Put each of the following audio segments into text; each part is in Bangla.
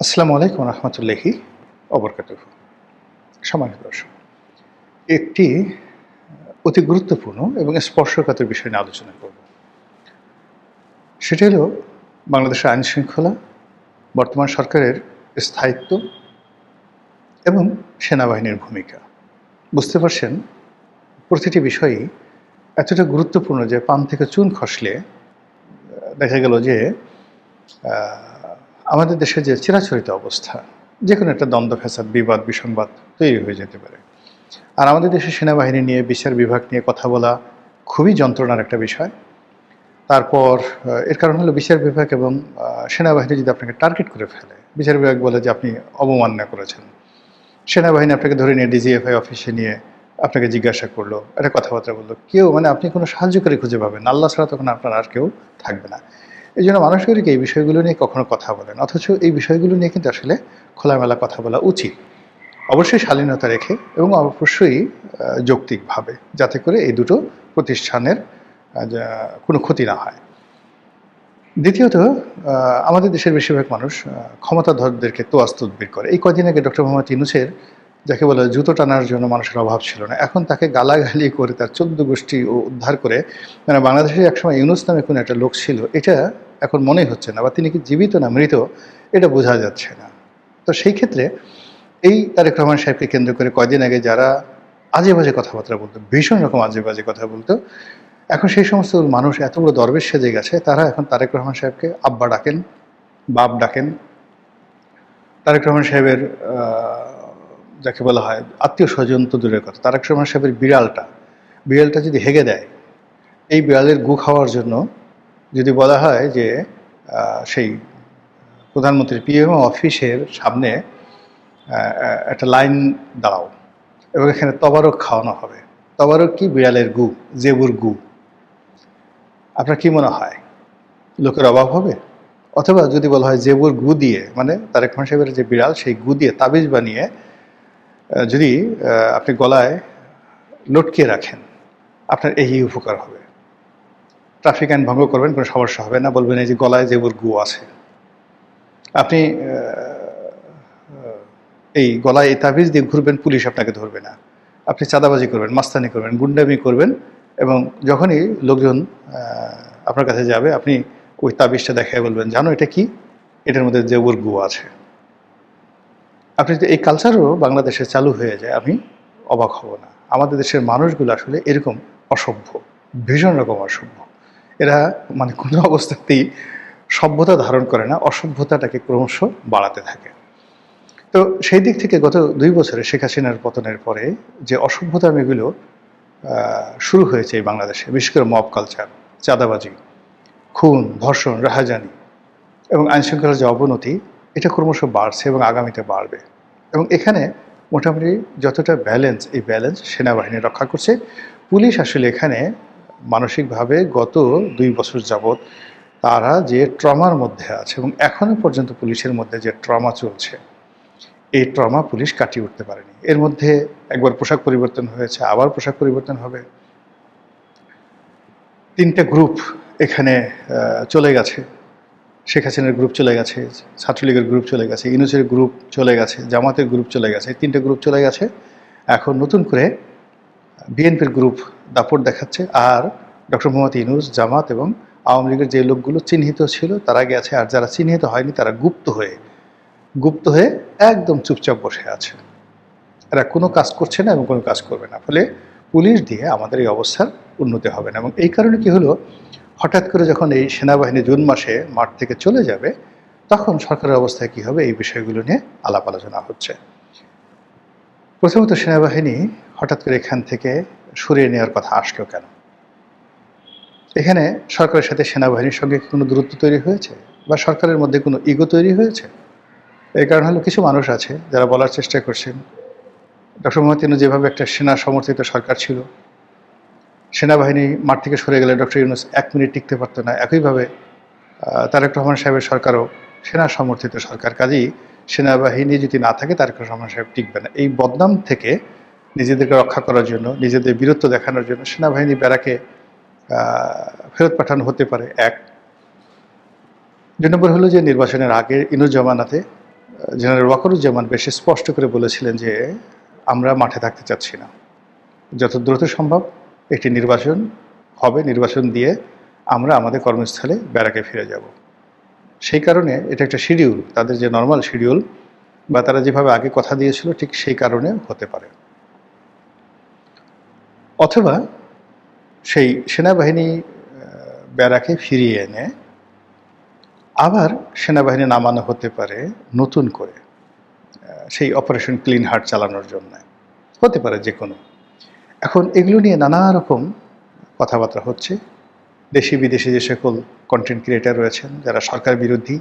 আসসালামু আলাইকুম রহমতুল্লাহি অবরকাতুহ। সম্মানিত দর্শক, একটি অতি গুরুত্বপূর্ণ এবং স্পর্শকাতর বিষয় নিয়ে আলোচনা করব। সেটা হলো বাংলাদেশের আইন শৃঙ্খলা, বর্তমান সরকারের স্থায়িত্ব এবং সেনাবাহিনীর ভূমিকা। বুঝতে পারছেন, প্রতিটি বিষয়ই এতটা গুরুত্বপূর্ণ যে পান থেকে চুন খসলে দেখা গেল যে আমাদের দেশে যে চিরাচরিত অবস্থা, যে কোনো একটা দ্বন্দ্ব ফ্যাসাদ, বিবাদ, বিসংবাদ তৈরি হয়ে যেতে পারে। আর আমাদের দেশের সেনাবাহিনী নিয়ে, বিচার বিভাগ নিয়ে কথা বলা খুবই যন্ত্রণার একটা বিষয়। তারপর এর কারণ হলো বিচার বিভাগ এবং সেনাবাহিনী যদি আপনাকে টার্গেট করে ফেলে, বিচার বিভাগ বলে যে আপনি অবমাননা করেছেন, সেনাবাহিনী আপনাকে ধরে নিয়ে ডিজিএফআই অফিসে নিয়ে আপনাকে জিজ্ঞাসা করলো, একটা কথাবার্তা বললো, কেউ মানে আপনি কোনো সাহায্যকারী খুঁজে পাবেন না, আল্লাহ ছাড়া তখন আপনার আর কেউ থাকবে না। এই জন্য মানুষগুলিকে এই বিষয়গুলো নিয়ে কখনো কথা বলেন, অথচ এই বিষয়গুলো নিয়ে কিন্তু আসলে খোলামেলা কথা বলা উচিত, অবশ্যই শালীনতা রেখে এবং অবশ্যই যৌক্তিকভাবে, যাতে করে এই দুটো প্রতিষ্ঠানের কোনো ক্ষতি না হয়। দ্বিতীয়ত, আমাদের দেশের বেশিরভাগ মানুষ ক্ষমতাধরদেরকে তোয়াজ তদবির করে। এই কদিন আগে ডক্টর মোহাম্মদ ইউনূসের, যাকে বলে জুতো টানার জন্য মানুষের অভাব ছিল না, এখন তাকে গালাগালি করে তার 14 গোষ্ঠী উদ্ধার করে, মানে বাংলাদেশে একসময় ইউনূস নামে কোনো একটা লোক ছিল, এটা এখন মনেই হচ্ছে না, বা তিনি কি জীবিত না মৃত এটা বোঝা যাচ্ছে না। তো সেই ক্ষেত্রে এই তারেক রহমান সাহেবকে কেন্দ্র করে কয়দিন আগে যারা আজে বাজে কথাবার্তা বলতো, ভীষণ রকম আজে বাজে কথা বলতো, এখন সেই সমস্ত মানুষ এত বড় দরবেশ সেজে গেছে, তারা এখন তারেক রহমান সাহেবকে আব্বা ডাকেন, বাপ ডাকেন। তারেক রহমান সাহেবের যাকে বলা হয় আত্মীয় স্বজন তো দূরের কথা, তারেক রহমান সাহেবের বিড়ালটা যদি হেগে দেয়, এই বিড়ালের গু খাওয়ার জন্য যদি বলা হয় যে সেই প্রধানমন্ত্রীর পিএম অফিসের সামনে একটা লাইন দাঁড়াও এবং এখানে তবারক খাওয়ানো হবে। তবারক কি? বিড়ালের গু, জেবুর গু। আপনার কি মনে হয় লোকের অভাব হবে? অথবা যদি বলা হয় জেবুর গু দিয়ে, মানে তারেক রহমান সাহেবের যে বিড়াল, সেই গু দিয়ে তাবিজ বানিয়ে যদি আপনি গলায় লটকিয়ে রাখেন, আপনার এই উপকার হবে। ট্রাফিক আইন ভঙ্গ করবেন, কোনো সমস্যা হবে না, বলবেন এই যে গলায় জেবুর গু আছে। আপনি এই গলায় এই তাবিজ দিয়ে ঘুরবেন, পুলিশ আপনাকে ধরবে না। আপনি চাঁদাবাজি করবেন, মাস্তানি করবেন, গুন্ডামি করবেন, এবং যখনই লোকজন আপনার কাছে যাবে, আপনি ওই তাবিজটা দেখায় বলবেন, জানো এটা কি? এটার মধ্যে জেবুর গু আছে। আপনি যদি এই কালচারও বাংলাদেশে চালু হয়ে যায়, আমি অবাক হব না। আমাদের দেশের মানুষগুলো আসলে এরকম অসভ্য, ভীষণ রকম অসভ্য। এরা মানে কোনো অবস্থাতেই সভ্যতা ধারণ করে না, অসভ্যতাটাকে ক্রমশ বাড়াতে থাকে। তো সেই দিক থেকে গত 2 বছরে শেখ হাসিনার পতনের পরে যে অসভ্যতামিগুলো শুরু হয়েছে এই বাংলাদেশে, বিশেষ করে মব কালচার, চাঁদাবাজি, খুন, ধর্ষণ, রাহাজানি এবং আইনশৃঙ্খলার যে অবনতি, এটা ক্রমশ বাড়ছে এবং আগামীতে বাড়বে। এবং এখানে মোটামুটি যতটা ব্যালেন্স, এই ব্যালেন্স সেনাবাহিনী রক্ষা করছে। পুলিশ আসলে এখানে মানসিকভাবে গত 2 বছর যাবৎ তারা যে ট্রমার মধ্যে আছে, এবং এখনও পর্যন্ত পুলিশের মধ্যে যে ট্রমা চলছে, এই ট্রমা পুলিশ কাটিয়ে উঠতে পারেনি। এর মধ্যে একবার পোশাক পরিবর্তন হয়েছে, আবার পোশাক পরিবর্তন হবে। 3টে গ্রুপ এখানে চলে গেছে। শেখ হাসিনার গ্রুপ চলে গেছে, ছাত্রলীগের গ্রুপ চলে গেছে, ইউনূসের গ্রুপ চলে গেছে, জামাতের গ্রুপ চলে গেছে, 3টে গ্রুপ চলে গেছে। এখন নতুন করে বিএনপির গ্রুপ দাপট দেখাচ্ছে। আর ডক্টর মোহাম্মদ ইউনূস, জামাত এবং আওয়ামী লীগের যে লোকগুলো চিহ্নিত ছিল তারা গেছে, আর যারা চিহ্নিত হয়নি তারা গুপ্ত হয়ে একদম চুপচাপ বসে আছে। এরা কোনো কাজ করছে না এবং কোনো কাজ করবে না। ফলে পুলিশ দিয়ে আমাদের এই অবস্থার উন্নতি হবে না। এবং এই কারণে কি হলো, হঠাৎ করে যখন এই সেনাবাহিনী জুন মাসে মাঠ থেকে চলে যাবে, তখন সরকারের অবস্থায় কি হবে এই বিষয়গুলো নিয়ে আলাপ আলোচনা হচ্ছে। প্রথমত, সেনাবাহিনী হঠাৎ করে এখান থেকে সরিয়ে নেওয়ার কথা আসলো কেন? এখানে সরকারের সাথে সেনাবাহিনীর সঙ্গে কোনো দূরত্ব তৈরি হয়েছে, বা সরকারের মধ্যে কোনো ইগো তৈরি হয়েছে? এই কারণ হলো, কিছু মানুষ আছে যারা বলার চেষ্টা করছেন, ডক্টর মোহাম্মদ ইউনূস যেভাবে একটা সেনা সমর্থিত সরকার ছিল, সেনাবাহিনী মাঠ থেকে সরে গেলে ডক্টর ইউনূস 1 মিনিট টিকতে পারতো না। একইভাবে তারেক রহমান সাহেবের সরকারও সেনা সমর্থিত সরকার, কাজেই সেনাবাহিনী যদি না থাকে তারেক রহমান সাহেব টিকবে না। এই বদনাম থেকে নিজেদেরকে রক্ষা করার জন্য, নিজেদের বীরত্ব দেখানোর জন্য সেনাবাহিনী ব্যারাকে ফেরত পাঠানো হতে পারে। 1 নম্বর হলো যে নির্বাচনের আগে ইউনূস জামানাতে জেনারেল ওয়াকারুজ্জামান বেশ স্পষ্ট করে বলেছিলেন যে আমরা মাঠে থাকতে চাচ্ছি না, যত দ্রুত সম্ভব একটি নির্বাচন হবে, নির্বাচন দিয়ে আমরা আমাদের কর্মস্থলে ব্যারাকে ফিরে যাব। সেই কারণে এটা একটা শিডিউল, তাদের যে নর্মাল শিডিউল বা তারা যেভাবে আগে কথা দিয়েছিল ঠিক সেই কারণে হতে পারে। অথবা সেই সেনাবাহিনী ব্যারাকে ফিরিয়ে এনে আবার সেনাবাহিনী নামানো হতে পারে নতুন করে সেই অপারেশন ক্লিন হার্ট চালানোর জন্য, হতে পারে যে কোনো। এখন এগুলো নিয়ে নানা রকম কথাবার্তা হচ্ছে। দেশি বিদেশি যে সকল কন্টেন্ট ক্রিয়েটার রয়েছেন যারা সরকার বিরোধী,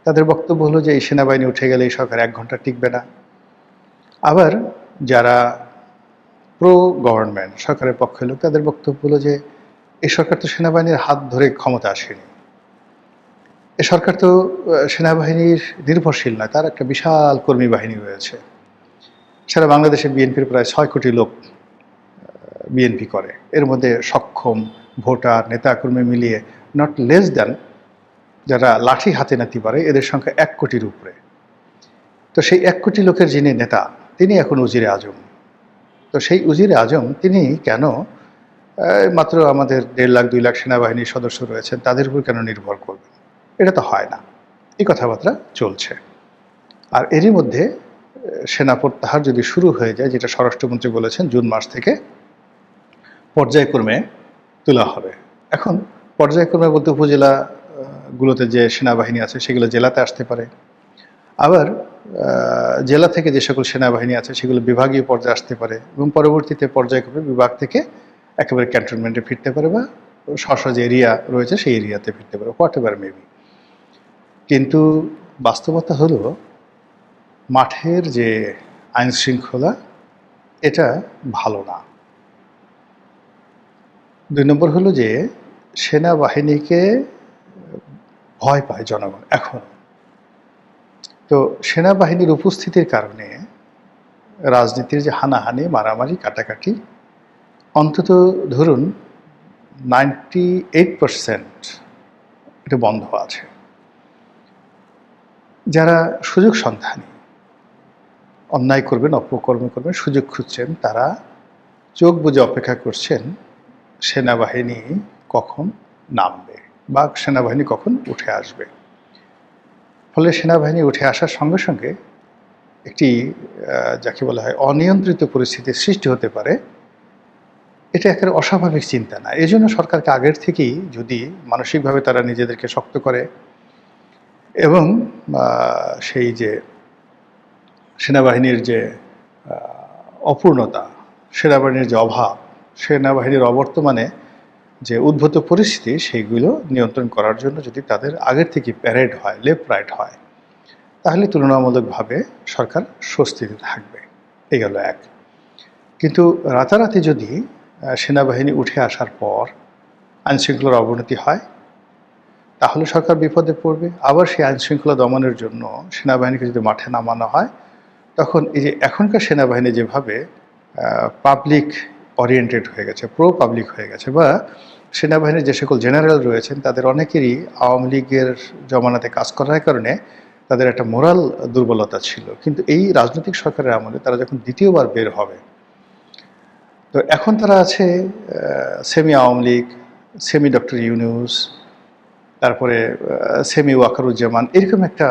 তাদের বক্তব্য হলো যে এই সেনাবাহিনী উঠে গেলে এই সরকার 1 ঘন্টা টিকবে না। আবার যারা প্রো গভর্নমেন্ট সরকারের পক্ষে লোক, তাদের বক্তব্য হলো যে এই সরকার তো সেনাবাহিনীর হাত ধরে ক্ষমতা আসেনি, এ সরকার তো সেনাবাহিনীর নির্ভরশীল নয়, তার একটা বিশাল কর্মী বাহিনী রয়েছে। সারা বাংলাদেশে বিএনপির প্রায় 6 কোটি লোক বিএনপি করে, এর মধ্যে সক্ষম ভোটার নেতাকর্মী মিলিয়ে নট লেস দ্যান যারা লাঠি হাতে নিতে পারে এদের সংখ্যা 1 কোটির উপরে। তো সেই 1 কোটি লোকের যিনি নেতা তিনি এখন উজিরে আজম। তো সেই উজিরে আজম তিনি কেন মাত্র আমাদের 1.5 লাখ 2 লাখ সেনাবাহিনীর সদস্য রয়েছেন তাদের উপর কেন নির্ভর করবেন? এটা তো হয় না। এই কথাবার্তা চলছে। আর এরই মধ্যে সেনা প্রত্যাহার যদি শুরু হয়ে যায়, যেটা স্বরাষ্ট্রমন্ত্রী বলেছেন জুন মাস থেকে পর্যায়ক্রমে তোলা হবে। এখন পর্যায়ক্রমে বলতে উপজেলাগুলোতে যে সেনাবাহিনী আছে সেগুলো জেলাতে আসতে পারে, আবার জেলা থেকে যে সকল সেনাবাহিনী আছে সেগুলো বিভাগীয় পর্যায়ে আসতে পারে এবং পরবর্তীতে পর্যায়ক্রমে বিভাগ থেকে একেবারে ক্যান্টনমেন্টে ফিরতে পারে বা স্ব যে এরিয়া রয়েছে সেই এরিয়াতে ফিরতে পারে, হোয়াট এভার মেবি। কিন্তু বাস্তবতা হলো মাঠের যে আইন শৃঙ্খলা এটা ভালো না। 2 নম্বর হলো যে সেনাবাহিনীকে ভয় পায় জনগণ এখন। তো সেনাবাহিনীর উপস্থিতির কারণে রাজনীতির যে হানাহানি মারামারি কাটাকাটি অন্তত ধরুন 98% এটা বন্ধ আছে। যারা সুযোগ সন্ধানী, অন্যায় করবেন অপকর্ম করবেন সুযোগ খুঁজছেন, তারা চোখ বুজে অপেক্ষা করছেন সেনাবাহিনী কখন নামবে বা সেনাবাহিনী কখন উঠে আসবে। ফলে সেনাবাহিনী উঠে আসার সঙ্গে সঙ্গে একটি যাকে বলা হয় অনিয়ন্ত্রিত পরিস্থিতির সৃষ্টি হতে পারে। এটা একেবারে অস্বাভাবিক চিন্তা না। এই জন্য সরকারকে আগের থেকেই যদি মানসিকভাবে তারা নিজেদেরকে শক্ত করে এবং সেই যে সেনাবাহিনীর যে অপূর্ণতা, সেনাবাহিনীর যে অভাব, সেনাবাহিনীর অবর্তমানে যে উদ্ভূত পরিস্থিতি সেইগুলো নিয়ন্ত্রণ করার জন্য যদি তাদের আগের থেকে প্যারেড হয়, লেফট রাইট হয়, তাহলে তুলনামূলকভাবে সরকার স্বস্তিতে থাকবে। এই গেল এক। কিন্তু রাতারাতি যদি সেনাবাহিনী উঠে আসার পর আইনশৃঙ্খলার অবনতি হয় তাহলে সরকার বিপদে পড়বে। আবার সেই আইনশৃঙ্খলা দমনের জন্য সেনাবাহিনীকে যদি মাঠে নামানো হয় তখন এই যে এখনকার সেনাবাহিনী যেভাবে পাবলিক ওরিয়েন্টেড হয়ে গেছে, প্রো পাবলিক হয়ে গেছে, বা সেনাবাহিনীর যে সকল জেনারেল রয়েছেন তাদের অনেকেরই আওয়ামী লীগের জমানাতে কাজ করার কারণে তাদের একটা মোরাল দুর্বলতা ছিল। কিন্তু এই রাজনৈতিক সরকারের আমলে তারা যখন দ্বিতীয়বার বের হবে, তো এখন তারা আছে semi Awami League, semi doctor Yunus, তারপরে সেমি ওয়াকারুজ্জামান, এরকম একটা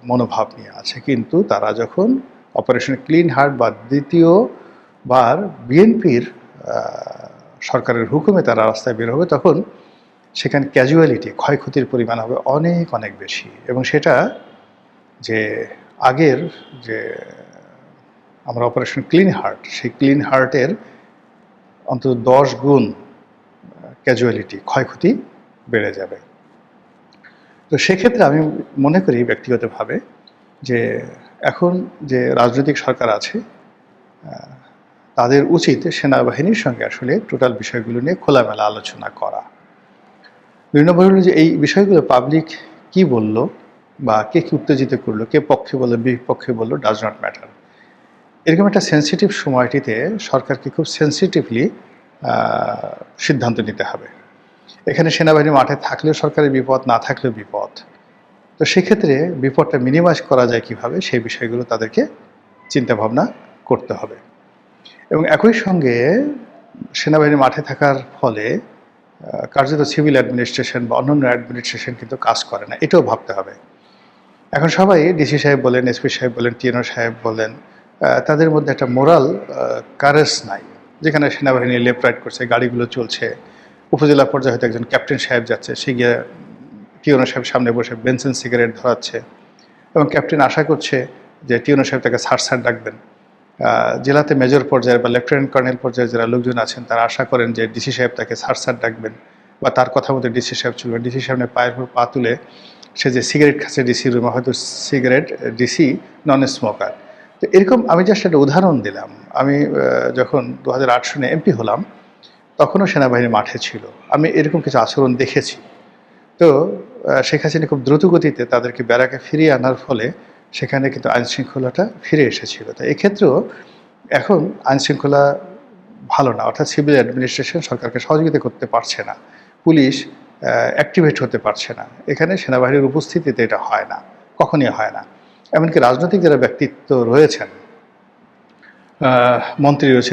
মনোভাব নিয়ে আছে। কিন্তু তারা যখন অপারেশন ক্লিন হার্ট বা দ্বিতীয়বার বিএনপির সরকারের হুকুমে তারা রাস্তায় বের হবে, তখন সেখানে ক্যাজুয়ালিটি, ক্ষয়ক্ষতির পরিমাণ হবে অনেক অনেক বেশি। এবং সেটা যে আগের যে আমরা অপারেশন ক্লিন হার্ট, সেই ক্লিন হার্টের অন্তত 10 গুণ ক্যাজুয়ালিটি, ক্ষয়ক্ষতি বেড়ে যাবে। তো সেক্ষেত্রে আমি মনে করি ব্যক্তিগতভাবে যে এখন যে রাজনৈতিক সরকার আছে তাদের উচিত সেনাবাহিনীর সঙ্গে আসলে টোটাল বিষয়গুলো নিয়ে খোলামেলা আলোচনা করা। 2 নম্বর হলো যে এই বিষয়গুলো পাবলিক কি বলল বা কে কি উত্তেজিত করলো, কে পক্ষে বললো বিপক্ষে বললো, ডাজ নট ম্যাটার। এরকম একটা সেন্সিটিভ সময়টিতে সরকারকে খুব সেন্সিটিভলি সিদ্ধান্ত নিতে হবে। এখানে সেনাবাহিনী মাঠে থাকলেও সরকারের বিপদ, না থাকলেও বিপদ। তো তো সেক্ষেত্রে বিপদটা মিনিমাইজ করা যায় কিভাবে, সেই বিষয়গুলো তাদেরকে চিন্তা ভাবনা করতে হবে। এবং একই সঙ্গে সেনাবাহিনী মাঠে থাকার ফলে কার্যত সিভিল অ্যাডমিনিস্ট্রেশন বা অন্যান্য অ্যাডমিনিস্ট্রেশন কিন্তু কাজ করে না, এটাও ভাবতে হবে। এখন সবাই ডিসি সাহেব বলেন, এসপি সাহেব বলেন, টিএনও সাহেব বলেন, তাদের মধ্যে একটা মোরাল কারেজ নাই। যেখানে সেনাবাহিনী লেফট রাইট করছে, গাড়িগুলো চলছে, উপজেলা পর্যায়ে হয়তো একজন ক্যাপ্টেন সাহেব যাচ্ছে, সে গিয়ে টিএনও সাহেব সামনে বসে বেনসিন সিগারেট ধরাচ্ছে এবং ক্যাপ্টেন আশা করছে যে টিএনও সাহেব তাকে স্যার ডাকবেন। জেলাতে মেজর পর্যায়ে বা লেফটেন্যান্ট কর্নেল পর্যায়ে যারা লোকজন আছেন তারা আশা করেন যে ডিসি সাহেব তাকে স্যার ডাকবেন বা তার কথা মতো ডিসি সাহেব চলবেন। ডিসি সাহেবের পায়ের উপর পা তুলে সে যে সিগারেট খাচ্ছে ডিসি রুমে, হয়তো সিগারেট ডিসি নন স্মোকার। তো এরকম আমি জাস্ট একটা উদাহরণ দিলাম। আমি যখন 2008 সনে এমপি হলাম তখনও সেনাবাহিনী মাঠে ছিল, আমি এরকম কিছু আচরণ দেখেছি। তো শেখ হাসিনা খুব দ্রুত গতিতে তাদেরকে ব্যারাকে ফিরিয়ে আনার ফলে সেখানে কিন্তু আইনশৃঙ্খলাটা ফিরে এসেছিল। তো এক্ষেত্রেও এখন আইনশৃঙ্খলা ভালো না, অর্থাৎ সিভিল অ্যাডমিনিস্ট্রেশন সরকারকে সহযোগিতা করতে পারছে না, পুলিশ অ্যাক্টিভেট হতে পারছে না। এখানে সেনাবাহিনীর উপস্থিতিতে এটা হয় না, কখনই হয় না। এমনকি রাজনৈতিক যারা ব্যক্তিত্ব রয়েছেন, মন্ত্রী রয়েছেন,